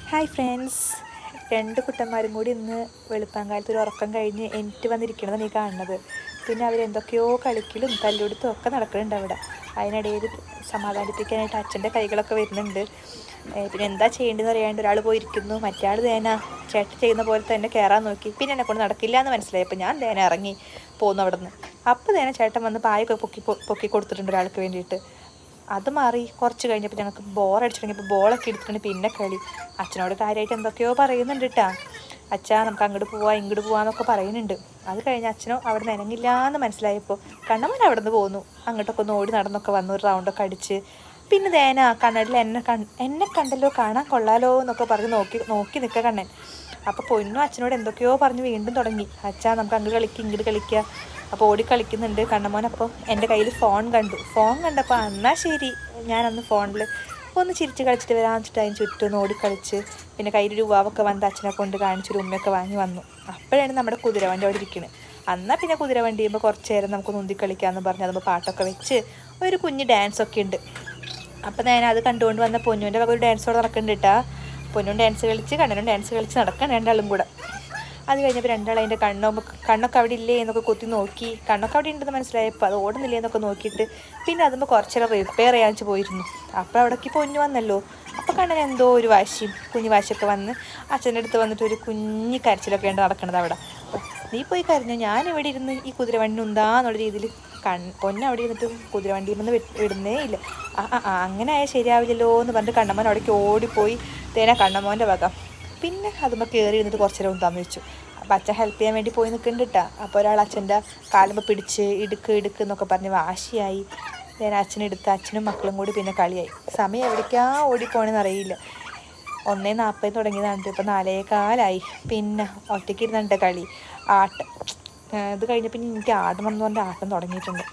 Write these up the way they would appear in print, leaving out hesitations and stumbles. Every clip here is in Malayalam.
ഹായ് ഫ്രണ്ട്സ്, രണ്ട് കുട്ടന്മാരും കൂടി ഇന്ന് വെളുപ്പാങ്കാലത്ത് ഒരു ഉറക്കം കഴിഞ്ഞ് എനിക്ക് വന്നിരിക്കണതാണ് ഈ കാണുന്നത്. പിന്നെ അവരെന്തൊക്കെയോ കളിക്കലും തല്ലുകൊടുത്തും ഒക്കെ നടക്കുന്നുണ്ട് അവിടെ. അതിനിടയിൽ സമാധാനിപ്പിക്കാനായിട്ട് അച്ഛൻ്റെ കൈകളൊക്കെ വരുന്നുണ്ട്. പിന്നെ എന്താ ചെയ്യേണ്ടതെന്ന് അറിയാണ്ട് ഒരാൾ പോയിരിക്കുന്നു, മറ്റേ ദേന ചേട്ടൻ ചെയ്യുന്ന പോലെ തന്നെ കയറാൻ നോക്കി. പിന്നെ എന്നെ കൊണ്ട് നടക്കില്ല എന്ന് മനസ്സിലായപ്പോൾ ഞാൻ ദേന ഇറങ്ങി പോന്നു അവിടെ നിന്ന്. അപ്പോൾ ദേന ചേട്ടൻ വന്ന് പായൊക്കെ പൊക്കി കൊടുത്തിട്ടുണ്ട് ഒരാൾക്ക് വേണ്ടിയിട്ട്. അത് മാറി കുറച്ച് കഴിഞ്ഞപ്പോൾ ഞങ്ങൾക്ക് ബോറടിച്ചു തുടങ്ങിയപ്പോൾ ബോളൊക്കെ എടുത്തിട്ടുണ്ട്. പിന്നെ കളി അച്ഛനോട് കാര്യമായിട്ട് എന്തൊക്കെയോ പറയുന്നുണ്ട് കേട്ടാ. അച്ഛാ നമുക്ക് അങ്ങോട്ട് പോവാം ഇങ്ങോട്ട് പോവാന്നൊക്കെ പറയുന്നുണ്ട്. അത് കഴിഞ്ഞ് അച്ഛനോ അവിടെ നനങ്ങില്ല എന്ന് മനസ്സിലായപ്പോൾ കണ്ണമ്മൻ അവിടെ നിന്ന് പോന്നു. അങ്ങോട്ടൊക്കെ ഒന്ന് ഓടി നടന്നൊക്കെ വന്നു, ഒരു റൗണ്ടൊക്കെ അടിച്ച്. പിന്നെ ദേന കണ്ണടിൽ എന്നെ കണ്ടല്ലോ, കാണാൻ കൊള്ളാലോ എന്നൊക്കെ പറഞ്ഞ് നോക്കി നിൽക്കുക കണ്ണൻ. അപ്പോൾ പൊന്നും അച്ഛനോട് എന്തൊക്കെയോ പറഞ്ഞ് വീണ്ടും തുടങ്ങി. അച്ഛാ നമുക്ക് അങ്ങോട്ട് കളിക്കുക ഇങ്ങോട്ട് കളിക്കുക. അപ്പോൾ ഓടി കളിക്കുന്നുണ്ട് കണ്ണമോൻ. അപ്പോൾ എൻ്റെ കയ്യിൽ ഫോൺ കണ്ടപ്പോൾ എന്നാൽ ശരി ഞാനന്ന് ഫോണിൽ ഒന്ന് ചിരിച്ച് കളിച്ചിട്ട് വരാൻ വെച്ചിട്ട് അതിന് ചുറ്റും ഓടിക്കളിച്ച്. പിന്നെ കയ്യിലൊരു ഉവാവൊക്കെ വന്ന് അച്ഛനെ കൊണ്ട് കാണിച്ചൊരു ഉമ്മയൊക്കെ വാങ്ങി വന്നു. അപ്പോഴാണ് നമ്മുടെ കുതിരവണ്ടി അവിടെ ഇരിക്കുന്നത്. എന്നാൽ പിന്നെ കുതിരവണ്ടി ചെയ്യുമ്പോൾ കുറച്ച് നേരം നമുക്ക് നൊന്തി കളിക്കാമെന്ന് പറഞ്ഞ് അതുമ്പോൾ പാട്ടൊക്കെ വെച്ച് ഒരു കുഞ്ഞ് ഡാൻസൊക്കെ ഉണ്ട്. അപ്പോൾ ഞാൻ അത് കണ്ടുകൊണ്ട് വന്ന പൊന്നുവിൻ്റെ വക ഒരു ഡാൻസോടെ നടക്കുന്നുണ്ട് കേട്ടാ. പൊന്നും ഡാൻസ് കളിച്ച് കണ്ണനും ഡാൻസ് കളിച്ച് നടക്കാൻ രണ്ടാളും കൂടെ. അത് കഴിഞ്ഞപ്പോൾ രണ്ടാളും അതിൻ്റെ കണ്ണൊക്കെ അവിടെ ഇല്ലേ എന്നൊക്കെ കുത്തി നോക്കി. കണ്ണൊക്കെ അവിടെ ഉണ്ടെന്ന് മനസ്സിലായപ്പോൾ അത് ഓടുന്നില്ലേ എന്നൊക്കെ നോക്കിയിട്ട് പിന്നെ അതുമ്പോൾ കുറച്ചേരം റിപ്പയർ ചെയ്യാൻ പോയിരുന്നു. അപ്പോൾ അവിടേക്ക് പൊന്നു വന്നല്ലോ. അപ്പോൾ കണ്ണൻ എന്തോ ഒരു കുഞ്ഞു വാശിയൊക്കെ വന്ന് അച്ഛൻ്റെ അടുത്ത് വന്നിട്ട് ഒരു കുഞ്ഞു കരച്ചിലൊക്കെ ഉണ്ട് നടക്കണത് അവിടെ. നീ പോയി കരഞ്ഞോ, ഞാനിവിടെ ഇരുന്ന് ഈ കുതിരവണ്ടി ഉണ്ടാന്നുള്ള രീതിയിൽ പൊന്നെ അവിടെ ഇരുന്നിട്ട് കുതിരവണ്ടിയിൽ നിന്ന് വിടുന്നേ ഇല്ല. അങ്ങനെ ആയാൽ ശരിയാവില്ലല്ലോ എന്ന് പറഞ്ഞിട്ട് കണ്ണമ്മൻ അവിടേക്ക് ഓടിപ്പോയി തേന കണ്ണമ്മോൻ്റെ വക. പിന്നെ അതുമ്പോൾ കയറി ഇരുന്നിട്ട് കുറച്ച് നേരം ഉന്താൻ വെച്ചു. അപ്പം അച്ഛൻ ഹെൽപ്പ് ചെയ്യാൻ വേണ്ടി പോയി നിൽക്കുന്നുണ്ട് കേട്ടോ. അപ്പോൾ ഒരാൾ അച്ഛൻ്റെ കാലുമ്പോൾ പിടിച്ച് ഇടുക്ക് എന്നൊക്കെ പറഞ്ഞ് വാശിയായി. ഞാൻ അച്ഛനെടുത്ത് അച്ഛനും മക്കളും കൂടി പിന്നെ കളിയായി. സമയം എവിടേക്കാ ഓടിപ്പോണെന്ന് അറിയില്ല. 1:40 തുടങ്ങിയതാണ്, ഇപ്പോൾ 4:15. പിന്നെ ഒറ്റയ്ക്ക് ഇരുന്നുണ്ട് കളി ഇത് കഴിഞ്ഞ് പിന്നെ എനിക്ക് ആടണം എന്ന് പറഞ്ഞിട്ട് ആട്ടം തുടങ്ങിയിട്ടുണ്ട്.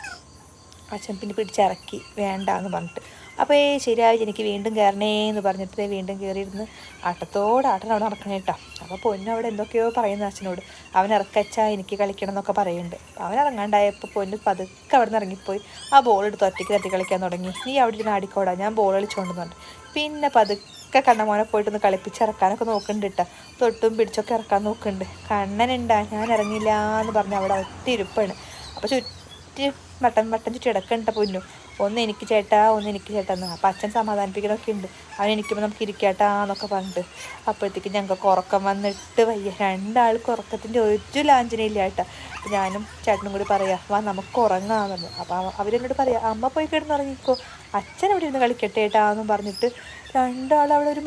അച്ഛൻ പിന്നെ പിടിച്ചിറക്കി വേണ്ടാന്ന് പറഞ്ഞിട്ട്. അപ്പോൾ ശരിയായി എനിക്ക് വീണ്ടും കയറണേ എന്ന് പറഞ്ഞിട്ട് വീണ്ടും കയറിയിരുന്ന് ആട്ടത്തോടെ ആട്ടം അവിടെ നടക്കണേ കേട്ടോ. അപ്പോൾ പൊന്നു അവിടെ എന്തൊക്കെയോ പറയുന്നു അച്ഛനോട്. അവൻ ഇറക്കച്ചാൽ എനിക്ക് കളിക്കണം എന്നൊക്കെ പറയുന്നുണ്ട്. അവൻ ഇറങ്ങാണ്ടായപ്പോൾ പൊന്നു പതുക്കെ അവിടെ നിന്ന് ഇറങ്ങിപ്പോയി ആ ബോൾ എടുത്ത് ഒറ്റയ്ക്ക് തട്ടി കളിക്കാൻ തുടങ്ങി. നീ അവിടെ ഇരുന്ന് ആടിക്കോടാ, ഞാൻ ബോൾ കളിച്ചുകൊണ്ടെന്നുണ്ട്. പിന്നെ പതുക്കെ കണ്ണമോനെ പോയിട്ടൊന്ന് കളിപ്പിച്ച് ഇറക്കാനൊക്കെ നോക്കുന്നുണ്ട് കേട്ടോ. തൊട്ടും പിടിച്ചൊക്കെ ഇറക്കാൻ നോക്കുന്നുണ്ട്. കണ്ണനുണ്ടാ ഞാൻ ഇറങ്ങില്ല എന്ന് പറഞ്ഞ് അവിടെ ഒറ്റ ഇരിപ്പാണ്. അപ്പോൾ വട്ടം ചുറ്റി ഇടക്കണ്ട പൊന്നു. ഒന്ന് എനിക്ക് ചേട്ടാ എന്ന്. അപ്പം അച്ഛൻ സമാധാനിപ്പിക്കണമൊക്കെ ഉണ്ട്. അവൻ എനിക്കുമ്പോൾ നമുക്ക് ഇരിക്കാട്ടാ എന്നൊക്കെ പറഞ്ഞിട്ട്. അപ്പോഴത്തേക്ക് ഞങ്ങൾക്ക് ഉറക്കം വന്നിട്ട് വയ്യ. രണ്ടാൾക്ക് ഉറക്കത്തിൻ്റെ ഒരു ലാഞ്ചനയില്ല കേട്ടോ. അപ്പം ഞാനും ചേട്ടനും കൂടി പറയാം വാ നമുക്ക് ഉറങ്ങാമെന്ന്. അപ്പോൾ അവരെന്നോട് പറയാം അമ്മ പോയി കിടന്നുറങ്ങിക്കോ, അച്ഛൻ അവിടെ ഇരുന്ന് കളിക്കട്ടെ ഏട്ടാ എന്നും പറഞ്ഞിട്ട് രണ്ടാൾ അവിടെ ഒരു